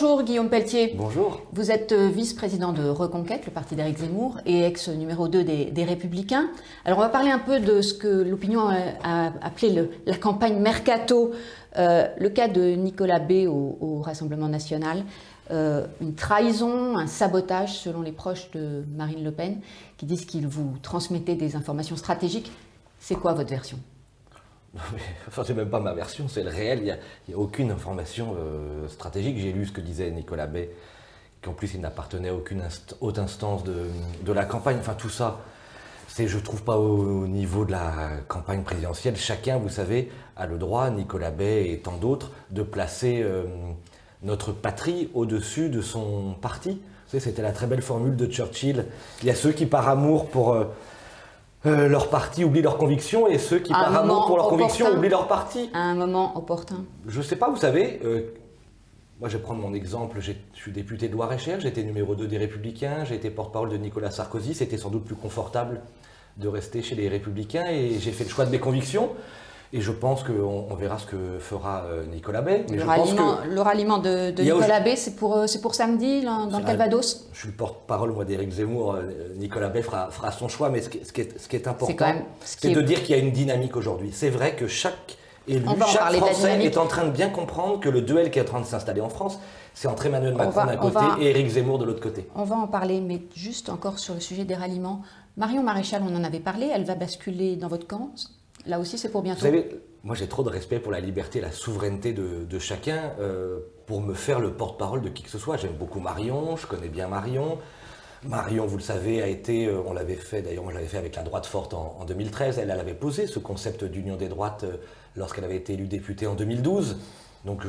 Bonjour Guillaume Pelletier. Bonjour. Vous êtes vice-président de Reconquête, le parti d'Éric Zemmour, et ex-numéro 2 des Républicains. Alors on va parler un peu de ce que l'opinion a appelé la campagne Mercato, le cas de Nicolas B au Rassemblement national, une trahison, un sabotage selon les proches de Marine Le Pen, qui disent qu'il vous transmettait des informations stratégiques. C'est quoi votre version ? Enfin, c'est même pas ma version, c'est le réel. Il n'y a aucune information stratégique. J'ai lu ce que disait Nicolas Bay, qu'en plus il n'appartenait à aucune haute instance de la campagne. Enfin, tout ça, je trouve pas au niveau de la campagne présidentielle. Chacun, vous savez, a le droit, Nicolas Bay et tant d'autres, de placer notre patrie au-dessus de son parti. Vous savez, c'était la très belle formule de Churchill. Il y a ceux qui, par amour pour leur parti oublient leurs convictions et ceux qui, par amour pour leurs convictions, oublient leur parti. À un moment opportun. Je ne sais pas, vous savez, moi je vais prendre mon exemple, je suis député de Loir-et-Cher, j'étais numéro 2 des Républicains, j'ai été porte-parole de Nicolas Sarkozy, c'était sans doute plus confortable de rester chez les Républicains et j'ai fait le choix de mes convictions. Et je pense qu'on verra ce que fera Nicolas Bay. Mais le ralliement de Nicolas Bay, c'est pour samedi, dans le Calvados. Je suis le porte-parole, moi, d'Éric Zemmour. Nicolas Bay fera son choix. Mais ce qui est important, c'est de dire qu'il y a une dynamique aujourd'hui. C'est vrai que chaque élu, chaque Français est en train de bien comprendre que le duel qui est en train de s'installer en France, c'est entre Emmanuel Macron d'un côté et Éric Zemmour de l'autre côté. On va en parler, mais juste encore sur le sujet des ralliements. Marion Maréchal, on en avait parlé, elle va basculer dans votre camp. Là aussi, c'est pour bientôt. Vous savez, moi j'ai trop de respect pour la liberté et la souveraineté de chacun pour me faire le porte-parole de qui que ce soit. J'aime beaucoup Marion, je connais bien Marion. Marion, vous le savez, a été, on l'avait fait, d'ailleurs moi je l'avais fait avec la droite forte en 2013. Elle avait posé ce concept d'union des droites lorsqu'elle avait été élue députée en 2012. Donc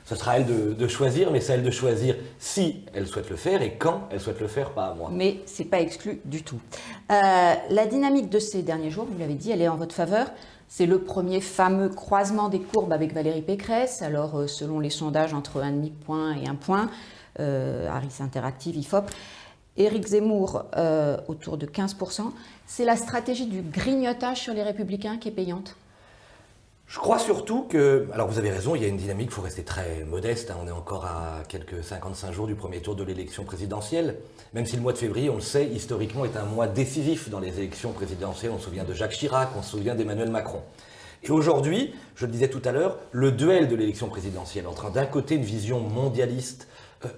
ce sera à elle de choisir, mais c'est à elle de choisir si elle souhaite le faire et quand elle souhaite le faire, pas à moi. Mais ce n'est pas exclu du tout. La dynamique de ces derniers jours, vous l'avez dit, elle est en votre faveur. C'est le premier fameux croisement des courbes avec Valérie Pécresse. Alors, selon les sondages, entre 1,5 point et 1 point, Harris Interactive, IFOP. Éric Zemmour, autour de 15%. C'est la stratégie du grignotage sur les Républicains qui est payante. Je crois surtout que, alors vous avez raison, il y a une dynamique, il faut rester très modeste, on est encore à quelques 55 jours du premier tour de l'élection présidentielle, même si le mois de février, on le sait, historiquement est un mois décisif dans les élections présidentielles, on se souvient de Jacques Chirac, on se souvient d'Emmanuel Macron. Et aujourd'hui, je le disais tout à l'heure, le duel de l'élection présidentielle entre d'un côté une vision mondialiste,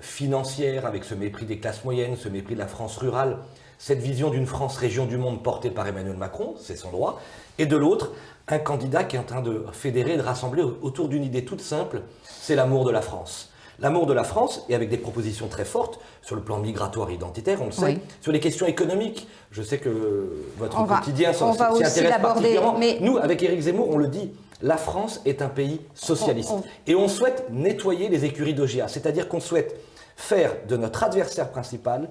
financière, avec ce mépris des classes moyennes, ce mépris de la France rurale, cette vision d'une France région du monde portée par Emmanuel Macron, c'est son droit, et de l'autre, un candidat qui est en train de fédérer, de rassembler autour d'une idée toute simple, c'est l'amour de la France. L'amour de la France, et avec des propositions très fortes sur le plan migratoire et identitaire, on le sait, oui. Sur les questions économiques. Je sais que votre quotidien s'y intéresse particulièrement. Mais nous, avec Éric Zemmour, on le dit, la France est un pays socialiste. Et on souhaite nettoyer les écuries d'OGA, c'est-à-dire qu'on souhaite faire de notre adversaire principal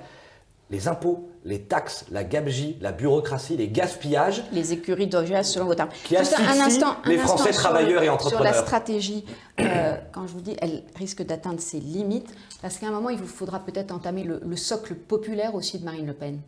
les impôts, les taxes, la gabegie, la bureaucratie, les gaspillages. Les écuries d'OGA, selon vos termes. Qui asphyxient les Français travailleurs et entrepreneurs. Sur la stratégie, quand je vous dis, elle risque d'atteindre ses limites, parce qu'à un moment, il vous faudra peut-être entamer le socle populaire aussi de Marine Le Pen.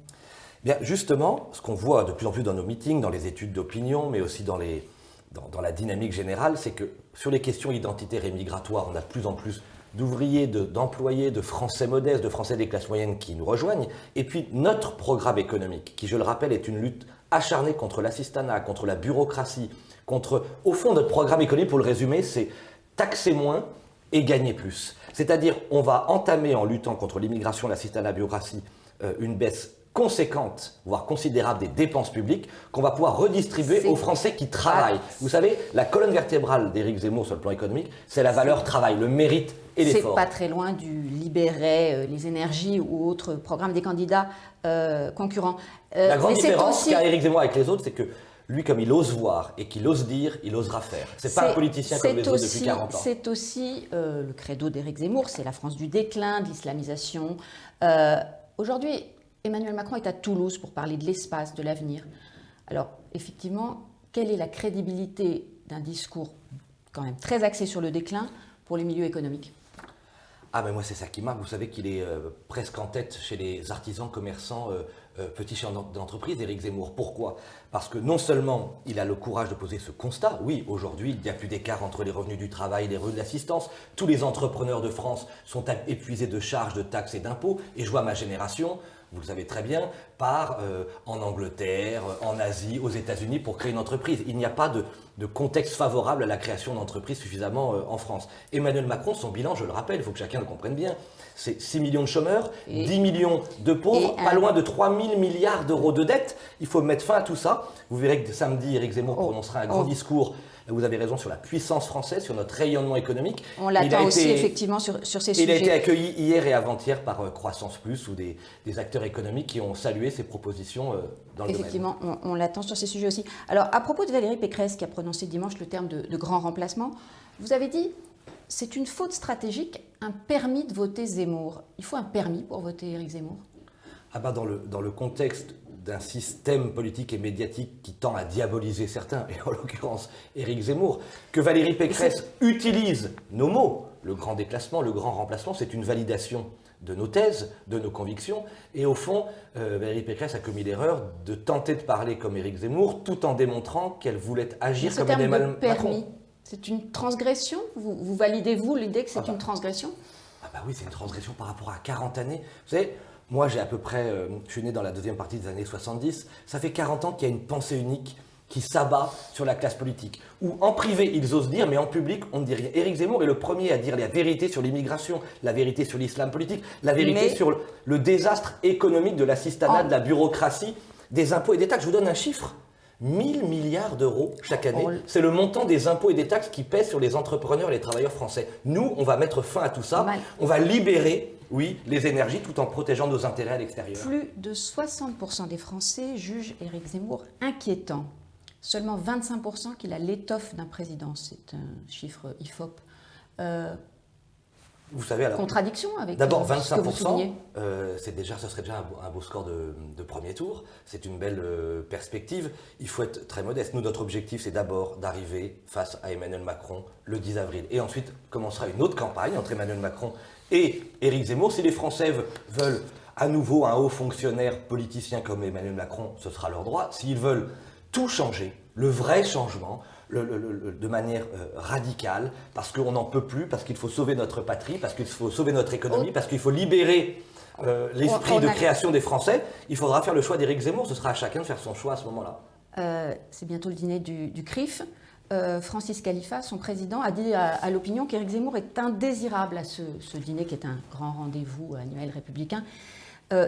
Bien, justement, ce qu'on voit de plus en plus dans nos meetings, dans les études d'opinion, mais aussi dans la dynamique générale, c'est que sur les questions identitaires et migratoires, on a de plus en plus d'ouvriers, d'employés, de Français modestes, de Français des classes moyennes qui nous rejoignent. Et puis notre programme économique, qui je le rappelle est une lutte acharnée contre l'assistanat, contre la bureaucratie, contre, au fond, notre programme économique, pour le résumer, c'est taxer moins et gagner plus. C'est-à-dire, on va entamer en luttant contre l'immigration, l'assistanat, la bureaucratie, une baisse conséquente, voire considérable des dépenses publiques qu'on va pouvoir redistribuer aux Français qui travaillent. Vous savez, la colonne vertébrale d'Éric Zemmour sur le plan économique, c'est la valeur travail, le mérite et l'effort. C'est pas très loin du Libérer les énergies ou autres programmes des candidats concurrents. La grande différence qu'a Éric Zemmour avec les autres, c'est que lui, comme il ose voir et qu'il ose dire, il osera faire. C'est pas un politicien comme les autres depuis 40 ans. C'est aussi le credo d'Éric Zemmour, c'est la France du déclin, de l'islamisation. Aujourd'hui, Emmanuel Macron est à Toulouse pour parler de l'espace, de l'avenir. Alors, effectivement, quelle est la crédibilité d'un discours quand même très axé sur le déclin pour les milieux économiques ? Ah, mais moi, c'est ça qui marque. Vous savez qu'il est presque en tête chez les artisans, commerçants petit chef d'entreprise, Éric Zemmour. Pourquoi? Parce que non seulement il a le courage de poser ce constat, oui, aujourd'hui, il n'y a plus d'écart entre les revenus du travail et les revenus de l'assistance. Tous les entrepreneurs de France sont épuisés de charges, de taxes et d'impôts. Et je vois ma génération, vous le savez très bien, part en Angleterre, en Asie, aux États-Unis pour créer une entreprise. Il n'y a pas de contexte favorable à la création d'entreprises suffisamment en France. Emmanuel Macron, son bilan, je le rappelle, il faut que chacun le comprenne bien, c'est 6 millions de chômeurs, 10 millions de pauvres, pas loin de 3 000 milliards d'euros de dettes. Il faut mettre fin à tout ça. Vous verrez que samedi, Éric Zemmour prononcera un grand discours. Vous avez raison sur la puissance française, sur notre rayonnement économique. On l'attend aussi effectivement sur ces sujets. Il a été accueilli hier et avant-hier par Croissance Plus ou des acteurs économiques qui ont salué ses propositions dans le domaine. Effectivement, on l'attend sur ces sujets aussi. Alors, à propos de Valérie Pécresse qui a prononcé dimanche le terme de grand remplacement, vous avez dit c'est une faute stratégique, un permis de voter Zemmour. Il faut un permis pour voter Éric Zemmour? Ah bah dans le contexte d'un système politique et médiatique qui tend à diaboliser certains, et en l'occurrence Éric Zemmour, que Valérie Pécresse utilise nos mots, le grand déclassement, le grand remplacement, c'est une validation de nos thèses, de nos convictions, et au fond, Valérie Pécresse a commis l'erreur de tenter de parler comme Éric Zemmour, tout en démontrant qu'elle voulait agir comme Emmanuel Macron. C'est une transgression? Vous validez-vous l'idée que c'est une transgression? Ah bah oui, c'est une transgression par rapport à 40 années. Vous savez, moi, j'ai à peu près, je suis né dans la deuxième partie des années 70, ça fait 40 ans qu'il y a une pensée unique qui s'abat sur la classe politique. Où en privé, ils osent dire, mais en public, on ne dit rien. Éric Zemmour est le premier à dire la vérité sur l'immigration, la vérité sur l'islam politique, la vérité sur le désastre économique de l'assistanat, de la bureaucratie, des impôts et des taxes. Je vous donne un chiffre. 1000 milliards d'euros chaque année, c'est le montant des impôts et des taxes qui pèsent sur les entrepreneurs et les travailleurs français. Nous, on va mettre fin à tout ça, on va libérer, oui, les énergies tout en protégeant nos intérêts à l'extérieur. Plus de 60% des Français jugent Éric Zemmour inquiétant. Seulement 25% qu'il a l'étoffe d'un président. C'est un chiffre IFOP. Vous savez, alors, contradiction avec d'abord, ce que vous 25%, soulignez. ce serait déjà un beau score de premier tour. C'est une belle perspective. Il faut être très modeste. Nous, notre objectif, c'est d'abord d'arriver face à Emmanuel Macron le 10 avril. Et ensuite, commencera une autre campagne entre Emmanuel Macron et Éric Zemmour. Si les Français veulent à nouveau un haut fonctionnaire politicien comme Emmanuel Macron, ce sera leur droit. S'ils veulent tout changer, le vrai changement, de manière radicale, parce qu'on n'en peut plus, parce qu'il faut sauver notre patrie, parce qu'il faut sauver notre économie, parce qu'il faut libérer l'esprit de création des Français, il faudra faire le choix d'Éric Zemmour. Ce sera à chacun de faire son choix à ce moment-là. C'est bientôt le dîner du CRIF. Francis Khalifa, son président, a dit à l'opinion qu'Éric Zemmour est indésirable à ce dîner, qui est un grand rendez-vous annuel républicain,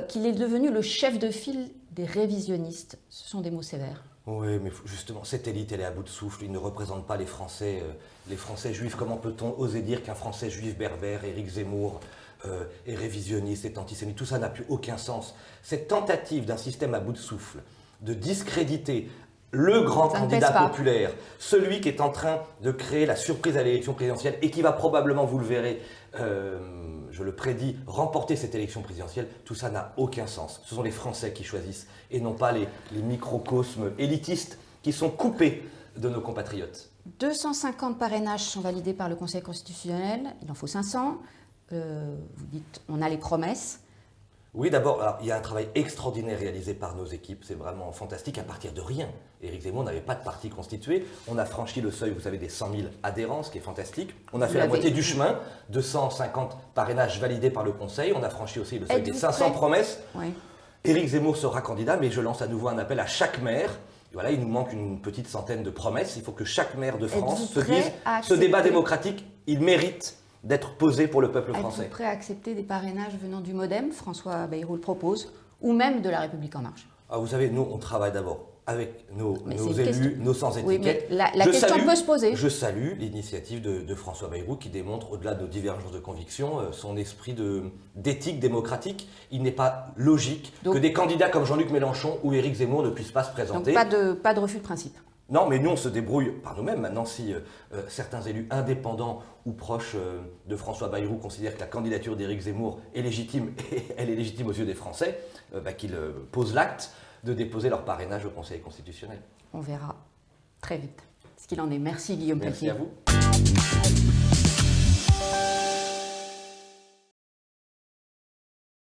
qu'il est devenu le chef de file des révisionnistes. Ce sont des mots sévères. Oui, mais justement, cette élite, elle est à bout de souffle. Il ne représente pas les Français juifs. Comment peut-on oser dire qu'un Français juif berbère, Éric Zemmour, est révisionniste, est antisémite? Tout ça n'a plus aucun sens. Cette tentative d'un système à bout de souffle, de discréditer le grand candidat populaire, celui qui est en train de créer la surprise à l'élection présidentielle et qui va probablement, vous le verrez, je le prédis, remporter cette élection présidentielle, tout ça n'a aucun sens. Ce sont les Français qui choisissent et non pas les microcosmes élitistes qui sont coupés de nos compatriotes. 250 parrainages sont validés par le Conseil constitutionnel, il en faut 500. Vous dites, on a les promesses. Oui, d'abord, il y a un travail extraordinaire réalisé par nos équipes, c'est vraiment fantastique, à partir de rien. Éric Zemmour n'avait pas de parti constitué, on a franchi le seuil, vous savez, des 100 000 adhérents, ce qui est fantastique. On a fait la moitié du chemin, 250 parrainages validés par le Conseil, on a franchi aussi le seuil des 500 promesses. Oui. Éric Zemmour sera candidat, mais je lance à nouveau un appel à chaque maire. Voilà, il nous manque une petite centaine de promesses, il faut que chaque maire de France se dise, ce débat démocratique, il mérite d'être posé pour le peuple français. Êtes-vous prêt à accepter des parrainages venant du MoDem, François Bayrou le propose, ou même de La République En Marche? Vous savez, nous, on travaille d'abord avec nos élus, nos sans-étiquettes. Oui, la question peut se poser. Je salue l'initiative de François Bayrou qui démontre, au-delà de nos divergences de conviction, son esprit d'éthique démocratique. Il n'est pas logique que des candidats comme Jean-Luc Mélenchon ou Éric Zemmour ne puissent pas se présenter. Donc pas de refus de principe. Non, mais nous, on se débrouille par nous-mêmes. Maintenant, si certains élus indépendants ou proches de François Bayrou considèrent que la candidature d'Éric Zemmour est légitime, et elle est légitime aux yeux des Français, qu'ils posent l'acte de déposer leur parrainage au Conseil constitutionnel. On verra très vite ce qu'il en est. Merci Guillaume Pelletier. Merci à vous.